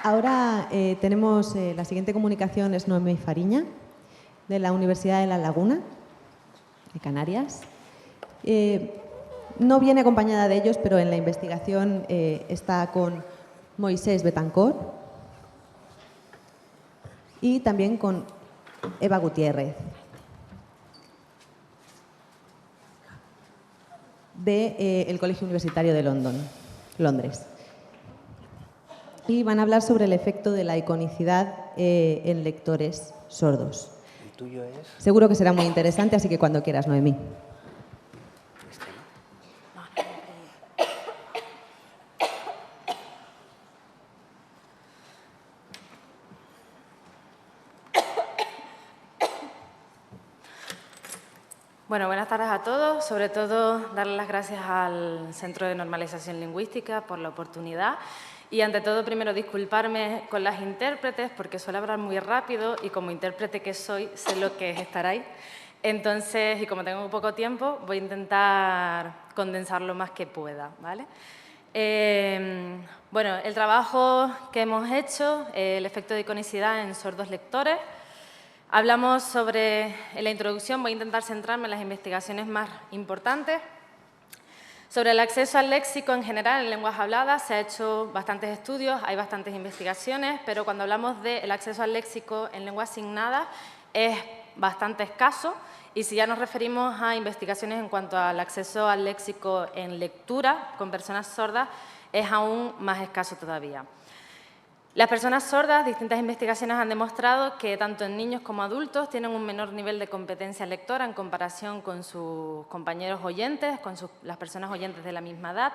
Ahora tenemos la siguiente comunicación, es Noemí Fariña, de la Universidad de La Laguna, de Canarias. No viene acompañada de ellos, pero en la investigación está con Moisés Betancor y también con Eva Gutiérrez, del Colegio Universitario de Londres. Y van a hablar sobre el efecto de la iconicidad en lectores sordos. ¿El tuyo es? Seguro que será muy interesante, así que cuando quieras, Noemí. Bueno, buenas tardes a todos. Sobre todo, darle las gracias al Centro de Normalización Lingüística por la oportunidad. Y, ante todo, primero disculparme con las intérpretes, porque suelo hablar muy rápido y, como intérprete que soy, sé lo que es estar ahí. Entonces, y como tengo poco tiempo, voy a intentar condensar lo más que pueda, ¿vale? Bueno, el trabajo que hemos hecho, el efecto de iconicidad en sordos lectores. Hablamos sobre, en la introducción, voy a intentar centrarme en las investigaciones más importantes. Sobre el acceso al léxico en general en lenguas habladas se han hecho bastantes estudios, hay bastantes investigaciones, pero cuando hablamos del acceso al léxico en lenguas asignadas es bastante escaso, y si ya nos referimos a investigaciones en cuanto al acceso al léxico en lectura con personas sordas, es aún más escaso todavía. Las personas sordas, distintas investigaciones han demostrado que tanto en niños como adultos tienen un menor nivel de competencia lectora en comparación con sus compañeros oyentes, con las personas oyentes de la misma edad.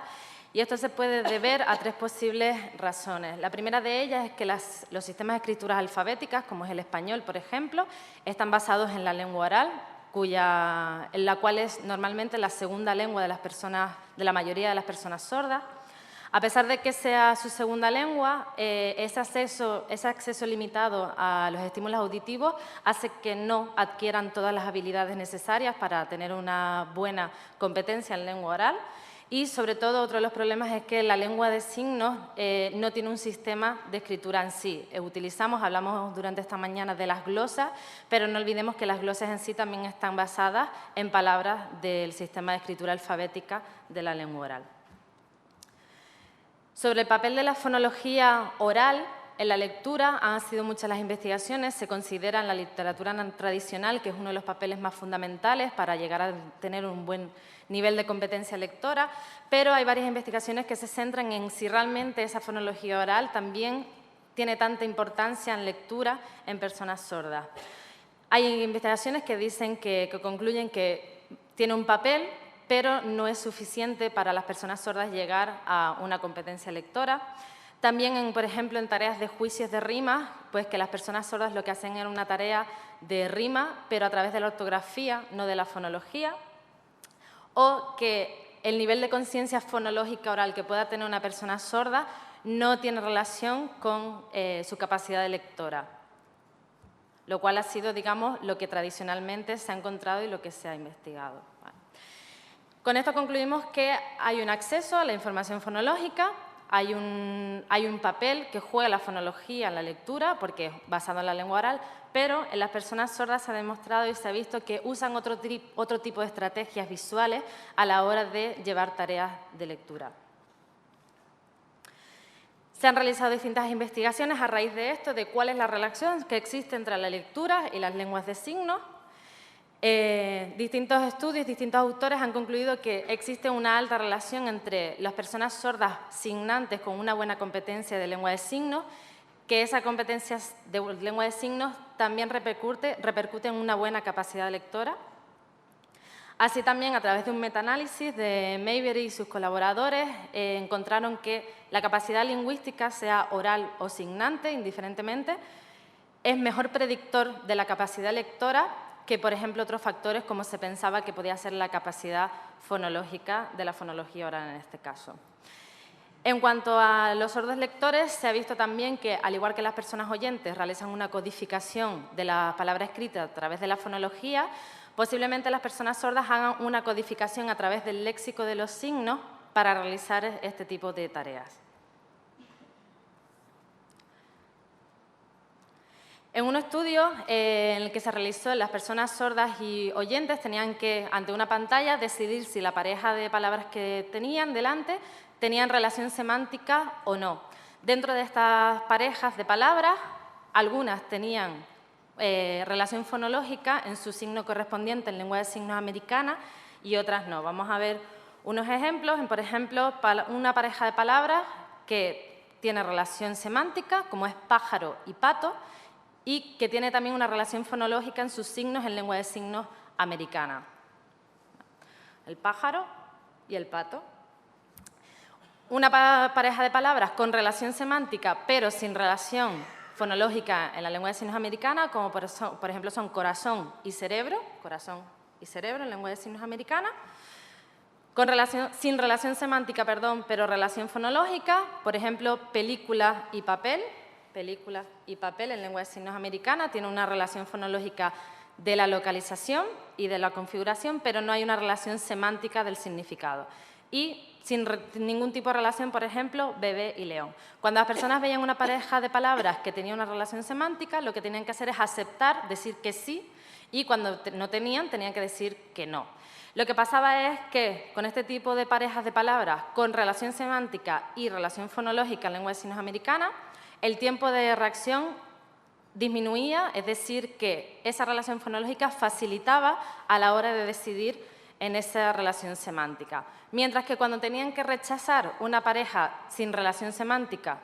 Y esto se puede deber a tres posibles razones. La primera de ellas es que los sistemas de escrituras alfabéticas, como es el español, por ejemplo, están basados en la lengua oral, en la cual es normalmente la segunda lengua de la mayoría de las personas sordas. A pesar de que sea su segunda lengua, ese acceso limitado a los estímulos auditivos hace que no adquieran todas las habilidades necesarias para tener una buena competencia en lengua oral. Y, sobre todo, otro de los problemas es que la lengua de signos no tiene un sistema de escritura en sí. Hablamos durante esta mañana de las glosas, pero no olvidemos que las glosas en sí también están basadas en palabras del sistema de escritura alfabética de la lengua oral. Sobre el papel de la fonología oral en la lectura han sido muchas las investigaciones. Se considera en la literatura tradicional que es uno de los papeles más fundamentales para llegar a tener un buen nivel de competencia lectora, pero hay varias investigaciones que se centran en si realmente esa fonología oral también tiene tanta importancia en lectura en personas sordas. Hay investigaciones que dicen que concluyen que tiene un papel, pero no es suficiente para las personas sordas llegar a una competencia lectora. También, por ejemplo, en tareas de juicios de rima, pues que las personas sordas lo que hacen es una tarea de rima, pero a través de la ortografía, no de la fonología. O que el nivel de conciencia fonológica oral que pueda tener una persona sorda no tiene relación con su capacidad de lectora, lo cual ha sido, digamos, lo que tradicionalmente se ha encontrado y lo que se ha investigado. Vale. Con esto concluimos que hay un acceso a la información fonológica, hay un papel que juega la fonología en la lectura, porque es basado en la lengua oral, pero en las personas sordas se ha demostrado y se ha visto que usan otro tipo de estrategias visuales a la hora de llevar tareas de lectura. Se han realizado distintas investigaciones a raíz de esto, de cuál es la relación que existe entre la lectura y las lenguas de signos. Distintos estudios, distintos autores han concluido que existe una alta relación entre las personas sordas signantes con una buena competencia de lengua de signos, que esa competencia de lengua de signos también repercute en una buena capacidad lectora. Así también, a través de un metaanálisis de Mayberry y sus colaboradores, encontraron que la capacidad lingüística, sea oral o signante, indiferentemente, es mejor predictor de la capacidad lectora que, por ejemplo, otros factores como se pensaba que podía ser la capacidad fonológica de la fonología oral en este caso. En cuanto a los sordos lectores, se ha visto también que, al igual que las personas oyentes realizan una codificación de la palabra escrita a través de la fonología, posiblemente las personas sordas hagan una codificación a través del léxico de los signos para realizar este tipo de tareas. En un estudio en el que se realizó, las personas sordas y oyentes tenían que, ante una pantalla, decidir si la pareja de palabras que tenían delante tenían relación semántica o no. Dentro de estas parejas de palabras, algunas tenían relación fonológica en su signo correspondiente en lengua de signos americana y otras no. Vamos a ver unos ejemplos. Por ejemplo, una pareja de palabras que tiene relación semántica, como es pájaro y pato, y que tiene también una relación fonológica en sus signos en lengua de signos americana. El pájaro y el pato. Una pareja de palabras con relación semántica, pero sin relación fonológica en la lengua de signos americana, como por ejemplo son corazón y cerebro en lengua de signos americana. Sin relación semántica, pero relación fonológica, por ejemplo, película y papel. Película y papel en lengua de signos americana tiene una relación fonológica de la localización y de la configuración, pero no hay una relación semántica del significado. Y sin ningún tipo de relación, por ejemplo, bebé y león. Cuando las personas veían una pareja de palabras que tenía una relación semántica, lo que tenían que hacer es aceptar, decir que sí, y cuando no tenían que decir que no. Lo que pasaba es que con este tipo de parejas de palabras con relación semántica y relación fonológica en lengua de signos americana, el tiempo de reacción disminuía, es decir, que esa relación fonológica facilitaba a la hora de decidir en esa relación semántica. Mientras que cuando tenían que rechazar una pareja sin relación semántica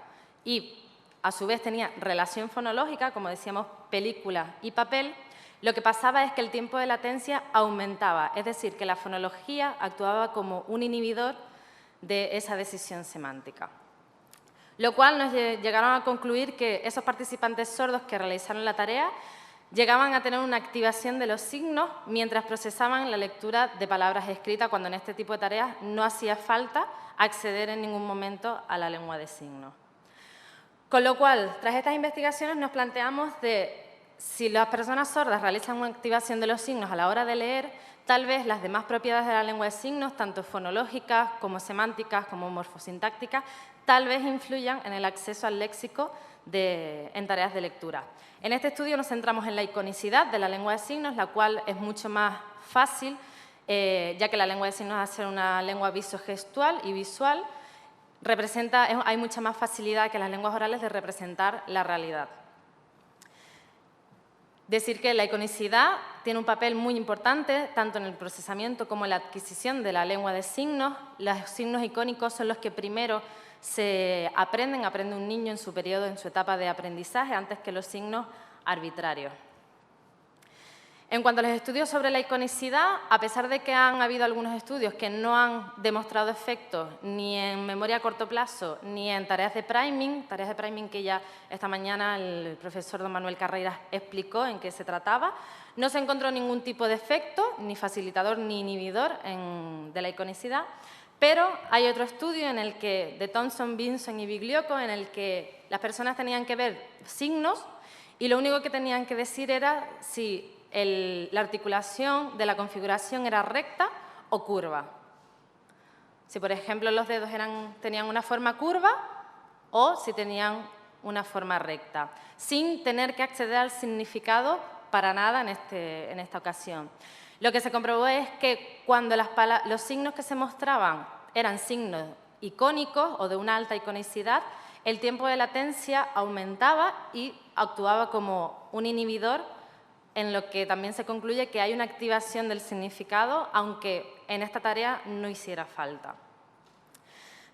y a su vez tenía relación fonológica, como decíamos, película y papel, lo que pasaba es que el tiempo de latencia aumentaba, es decir, que la fonología actuaba como un inhibidor de esa decisión semántica. Lo cual nos llegaron a concluir que esos participantes sordos que realizaron la tarea llegaban a tener una activación de los signos mientras procesaban la lectura de palabras escritas, cuando en este tipo de tareas no hacía falta acceder en ningún momento a la lengua de signos. Con lo cual, tras estas investigaciones nos planteamos de si las personas sordas realizan una activación de los signos a la hora de leer, tal vez las demás propiedades de la lengua de signos, tanto fonológicas como semánticas como morfosintácticas, tal vez influyan en el acceso al léxico en tareas de lectura. En este estudio nos centramos en la iconicidad de la lengua de signos, la cual es mucho más fácil, ya que la lengua de signos, al ser una lengua visogestual y visual, hay mucha más facilidad que las lenguas orales de representar la realidad. Decir que la iconicidad tiene un papel muy importante tanto en el procesamiento como en la adquisición de la lengua de signos. Los signos icónicos son los que primero se aprende un niño en su periodo, en su etapa de aprendizaje, antes que los signos arbitrarios. En cuanto a los estudios sobre la iconicidad, a pesar de que han habido algunos estudios que no han demostrado efectos ni en memoria a corto plazo ni en tareas de priming que ya esta mañana el profesor don Manuel Carreiras explicó en qué se trataba, no se encontró ningún tipo de efecto, ni facilitador ni inhibidor de la iconicidad, pero hay otro estudio en el que, de Thompson, Vinson y Biglioco, en el que las personas tenían que ver signos y lo único que tenían que decir era si la articulación de la configuración era recta o curva. Si, por ejemplo, los dedos tenían una forma curva o si tenían una forma recta, sin tener que acceder al significado para nada en esta ocasión. Lo que se comprobó es que cuando los signos que se mostraban eran signos icónicos o de una alta iconicidad, el tiempo de latencia aumentaba y actuaba como un inhibidor, en lo que también se concluye que hay una activación del significado, aunque en esta tarea no hiciera falta.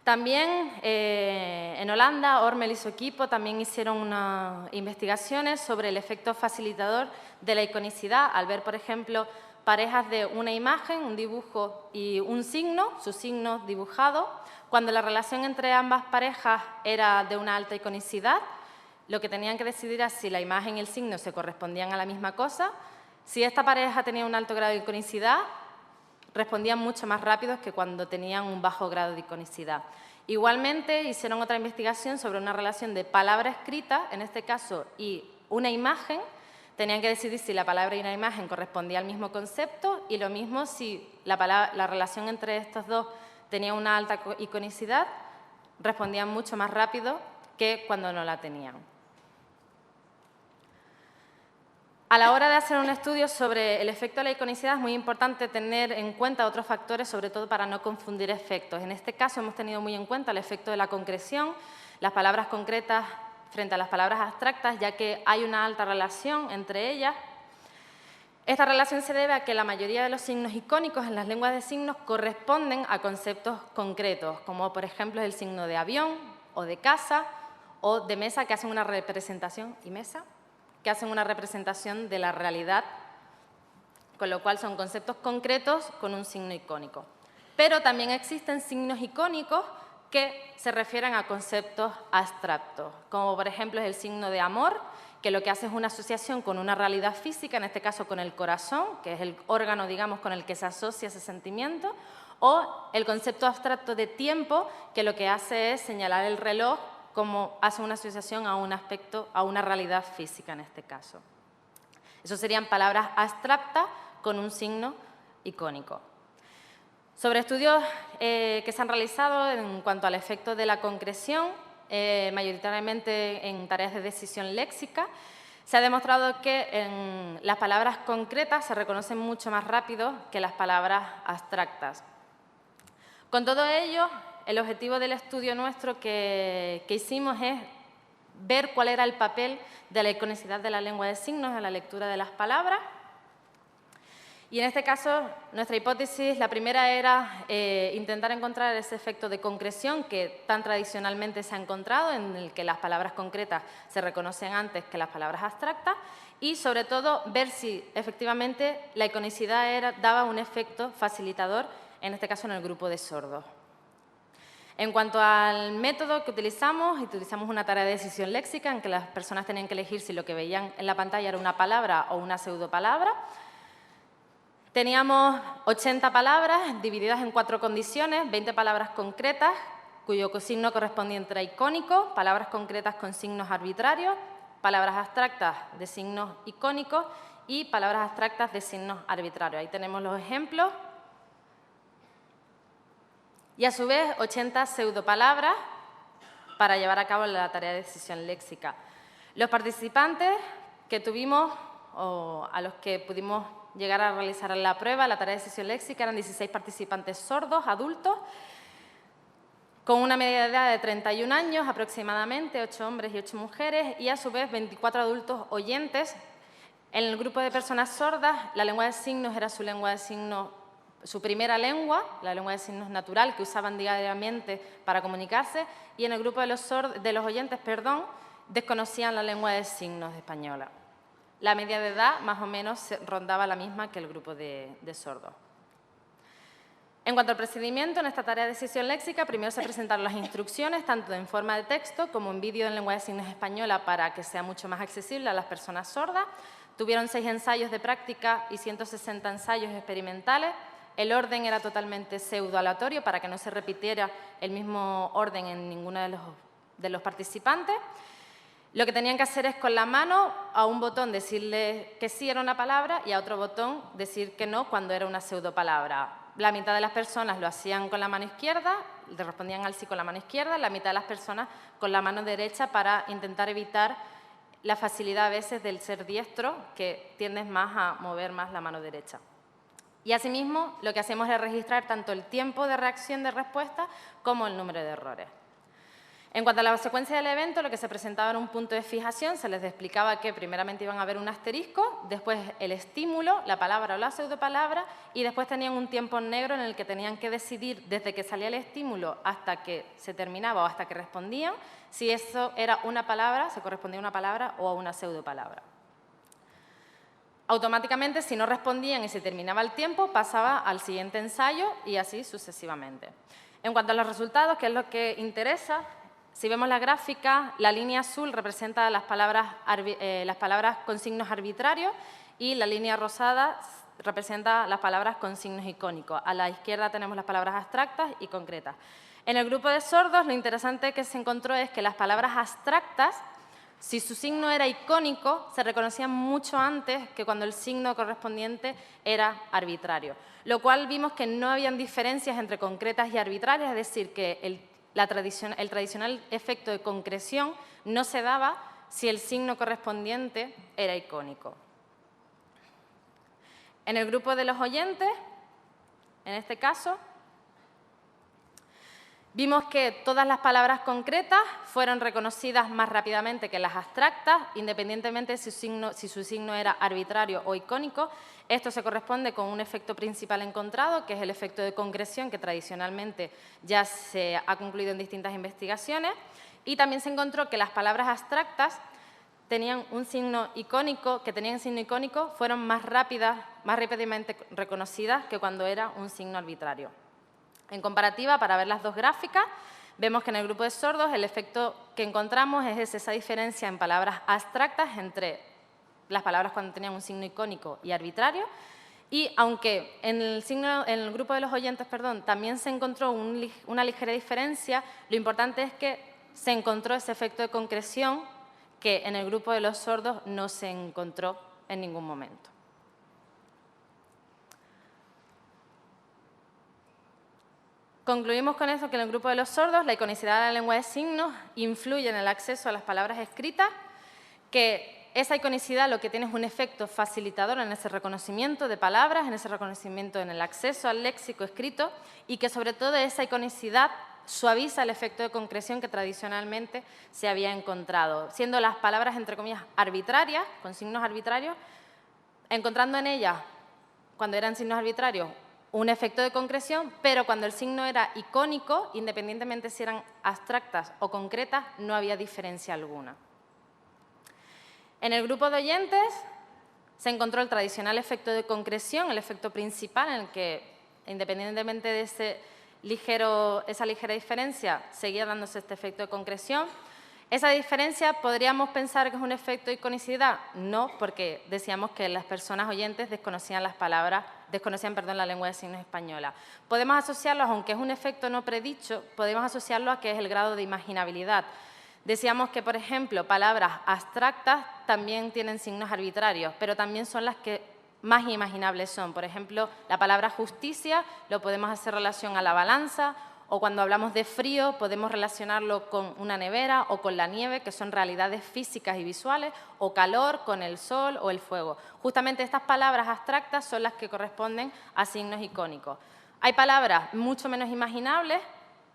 También en Holanda, Ormel y su equipo también hicieron unas investigaciones sobre el efecto facilitador de la iconicidad al ver, por ejemplo, parejas de una imagen, un dibujo y un signo, su signo dibujado. Cuando la relación entre ambas parejas era de una alta iconicidad, lo que tenían que decidir era si la imagen y el signo se correspondían a la misma cosa. Si esta pareja tenía un alto grado de iconicidad, respondían mucho más rápido que cuando tenían un bajo grado de iconicidad. Igualmente, hicieron otra investigación sobre una relación de palabra escrita, en este caso, y una imagen. Tenían que decidir si la palabra y una imagen correspondían al mismo concepto y lo mismo si la relación entre estos dos tenía una alta iconicidad, respondían mucho más rápido que cuando no la tenían. A la hora de hacer un estudio sobre el efecto de la iconicidad es muy importante tener en cuenta otros factores, sobre todo para no confundir efectos. En este caso hemos tenido muy en cuenta el efecto de la concreción, las palabras concretas frente a las palabras abstractas, ya que hay una alta relación entre ellas. Esta relación se debe a que la mayoría de los signos icónicos en las lenguas de signos corresponden a conceptos concretos, como por ejemplo el signo de avión o de casa o de mesa, que hacen una representación, y mesa, que hacen una representación de la realidad, con lo cual son conceptos concretos con un signo icónico. Pero también existen signos icónicos que se refieren a conceptos abstractos, como por ejemplo es el signo de amor, que lo que hace es una asociación con una realidad física, en este caso con el corazón, que es el órgano, digamos, con el que se asocia ese sentimiento, o el concepto abstracto de tiempo, que lo que hace es señalar el reloj como hace una asociación a un aspecto, a una realidad física en este caso. Eso serían palabras abstractas con un signo icónico. Sobre estudios que se han realizado en cuanto al efecto de la concreción, mayoritariamente en tareas de decisión léxica, se ha demostrado que las palabras concretas se reconocen mucho más rápido que las palabras abstractas. Con todo ello, el objetivo del estudio nuestro que hicimos es ver cuál era el papel de la iconicidad de la lengua de signos en la lectura de las palabras. Y en este caso, nuestra hipótesis, la primera era intentar encontrar ese efecto de concreción que tan tradicionalmente se ha encontrado, en el que las palabras concretas se reconocen antes que las palabras abstractas, y sobre todo ver si efectivamente la iconicidad daba un efecto facilitador, en este caso en el grupo de sordos. En cuanto al método que utilizamos una tarea de decisión léxica en que las personas tenían que elegir si lo que veían en la pantalla era una palabra o una pseudopalabra. Teníamos 80 palabras divididas en 4 condiciones, 20 palabras concretas, cuyo signo correspondiente era icónico, palabras concretas con signos arbitrarios, palabras abstractas de signos icónicos y palabras abstractas de signos arbitrarios. Ahí tenemos los ejemplos. Y a su vez 80 pseudopalabras para llevar a cabo la tarea de decisión léxica. Los participantes que tuvimos o a los que pudimos llegar a realizar la prueba, la tarea de decisión léxica, eran 16 participantes sordos, adultos, con una media de edad de 31 años aproximadamente, 8 hombres y 8 mujeres, y a su vez 24 adultos oyentes. En el grupo de personas sordas, la lengua de signos era su lengua de signos, su primera lengua, la lengua de signos natural, que usaban diariamente para comunicarse, y en el grupo de los oyentes, desconocían la lengua de signos española. La media de edad más o menos rondaba la misma que el grupo de sordos. En cuanto al procedimiento, en esta tarea de decisión léxica, primero se presentaron las instrucciones, tanto en forma de texto como en vídeo en lengua de signos española, para que sea mucho más accesible a las personas sordas. Tuvieron 6 ensayos de práctica y 160 ensayos experimentales. El orden era totalmente pseudo-aleatorio para que no se repitiera el mismo orden en ninguno de los participantes. Lo que tenían que hacer es con la mano a un botón decirle que sí era una palabra y a otro botón decir que no cuando era una pseudopalabra. La mitad de las personas lo hacían con la mano izquierda, le respondían al sí con la mano izquierda, la mitad de las personas con la mano derecha, para intentar evitar la facilidad a veces del ser diestro, que tiendes más a mover más la mano derecha. Y asimismo, lo que hacemos es registrar tanto el tiempo de reacción de respuesta como el número de errores. En cuanto a la secuencia del evento, lo que se presentaba era un punto de fijación, se les explicaba que primeramente iban a ver un asterisco, después el estímulo, la palabra o la pseudopalabra, y después tenían un tiempo en negro en el que tenían que decidir desde que salía el estímulo hasta que se terminaba o hasta que respondían, si eso era una palabra, se correspondía a una palabra o a una pseudopalabra. Automáticamente, si no respondían y se terminaba el tiempo, pasaba al siguiente ensayo y así sucesivamente. En cuanto a los resultados, que es lo que interesa, si vemos la gráfica, la línea azul representa las palabras con signos arbitrarios y la línea rosada representa las palabras con signos icónicos. A la izquierda tenemos las palabras abstractas y concretas. En el grupo de sordos, lo interesante que se encontró es que las palabras abstractas, si su signo era icónico, se reconocían mucho antes que cuando el signo correspondiente era arbitrario, lo cual vimos que no habían diferencias entre concretas y arbitrarias, es decir, que el tradicional efecto de concreción no se daba si el signo correspondiente era icónico. En el grupo de los oyentes, en este caso, vimos que todas las palabras concretas fueron reconocidas más rápidamente que las abstractas, independientemente si su signo era arbitrario o icónico. Esto se corresponde con un efecto principal encontrado, que es el efecto de concreción, que tradicionalmente ya se ha concluido en distintas investigaciones. Y también se encontró que las palabras abstractas tenían un signo icónico, fueron más rápidamente reconocidas que cuando era un signo arbitrario. En comparativa, para ver las dos gráficas, vemos que en el grupo de sordos el efecto que encontramos es esa diferencia en palabras abstractas entre las palabras cuando tenían un signo icónico y arbitrario. Y aunque en el grupo de los oyentes, también se encontró una ligera diferencia, lo importante es que se encontró ese efecto de concreción que en el grupo de los sordos no se encontró en ningún momento. Concluimos con eso que en el grupo de los sordos la iconicidad de la lengua de signos influye en el acceso a las palabras escritas, que esa iconicidad lo que tiene es un efecto facilitador en ese reconocimiento de palabras, en ese reconocimiento en el acceso al léxico escrito y que sobre todo esa iconicidad suaviza el efecto de concreción que tradicionalmente se había encontrado, siendo las palabras, entre comillas, arbitrarias, con signos arbitrarios, encontrando en ellas, cuando eran signos arbitrarios, un efecto de concreción, pero cuando el signo era icónico, independientemente si eran abstractas o concretas, no había diferencia alguna. En el grupo de oyentes se encontró el tradicional efecto de concreción, el efecto principal en el que, independientemente de esa ligera diferencia, seguía dándose este efecto de concreción. ¿Esa diferencia podríamos pensar que es un efecto de iconicidad? No, porque decíamos que las personas oyentes desconocían la lengua de signos española. Podemos asociarlo, aunque es un efecto no predicho, podemos asociarlo a que es el grado de imaginabilidad. Decíamos que, por ejemplo, palabras abstractas también tienen signos arbitrarios, pero también son las que más imaginables son. Por ejemplo, la palabra justicia lo podemos hacer relación a la balanza, o cuando hablamos de frío podemos relacionarlo con una nevera o con la nieve, que son realidades físicas y visuales, o calor con el sol o el fuego. Justamente estas palabras abstractas son las que corresponden a signos icónicos. Hay palabras mucho menos imaginables,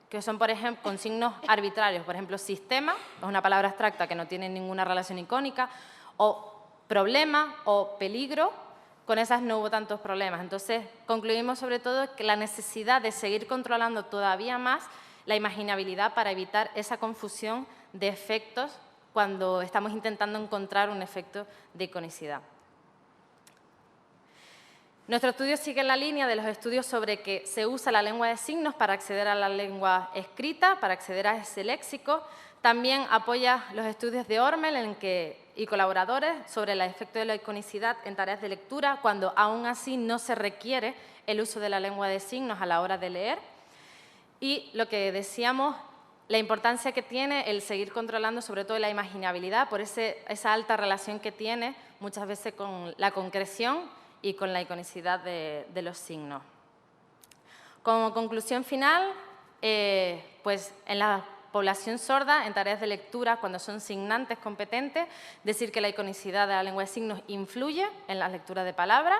que son, por ejemplo, con signos arbitrarios. Por ejemplo, sistema, es una palabra abstracta que no tiene ninguna relación icónica, o problema o peligro. Con esas no hubo tantos problemas. Entonces, concluimos sobre todo que la necesidad de seguir controlando todavía más la imaginabilidad para evitar esa confusión de efectos cuando estamos intentando encontrar un efecto de iconicidad. Nuestro estudio sigue en la línea de los estudios sobre que se usa la lengua de signos para acceder a la lengua escrita, para acceder a ese léxico. También apoya los estudios de Ormel y colaboradores sobre el efecto de la iconicidad en tareas de lectura, cuando aún así no se requiere el uso de la lengua de signos a la hora de leer. Y lo que decíamos, la importancia que tiene el seguir controlando sobre todo la imaginabilidad por esa alta relación que tiene muchas veces con la concreción y con la iconicidad de los signos. Como conclusión final, pues en la población sorda, en tareas de lectura, cuando son signantes competentes, decir que la iconicidad de la lengua de signos influye en la lectura de palabras,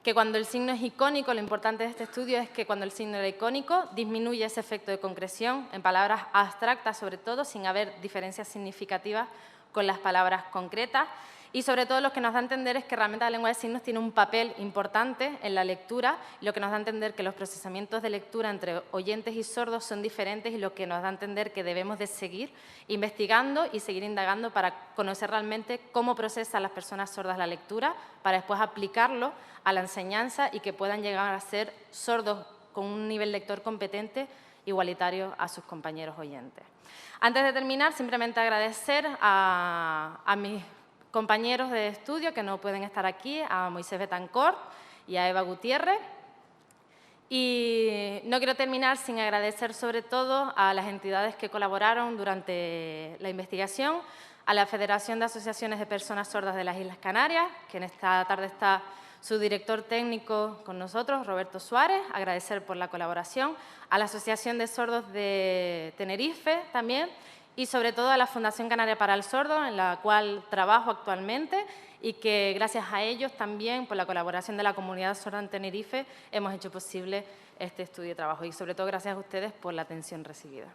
que cuando el signo es icónico, lo importante de este estudio es que cuando el signo era icónico, disminuye ese efecto de concreción en palabras abstractas, sobre todo, sin haber diferencias significativas con las palabras concretas. Y sobre todo lo que nos da a entender es que realmente la lengua de signos tiene un papel importante en la lectura, lo que nos da a entender que los procesamientos de lectura entre oyentes y sordos son diferentes y lo que nos da a entender que debemos de seguir investigando y seguir indagando para conocer realmente cómo procesan las personas sordas la lectura, para después aplicarlo a la enseñanza y que puedan llegar a ser sordos con un nivel lector competente igualitario a sus compañeros oyentes. Antes de terminar, simplemente agradecer a mis compañeros de estudio que no pueden estar aquí, a Moisés Betancourt y a Eva Gutiérrez. Y no quiero terminar sin agradecer sobre todo a las entidades que colaboraron durante la investigación, a la Federación de Asociaciones de Personas Sordas de las Islas Canarias, que en esta tarde está su director técnico con nosotros, Roberto Suárez, agradecer por la colaboración, a la Asociación de Sordos de Tenerife también, y sobre todo a la Fundación Canaria para el Sordo, en la cual trabajo actualmente y que gracias a ellos también, por la colaboración de la comunidad sorda en Tenerife, hemos hecho posible este estudio de trabajo y sobre todo gracias a ustedes por la atención recibida.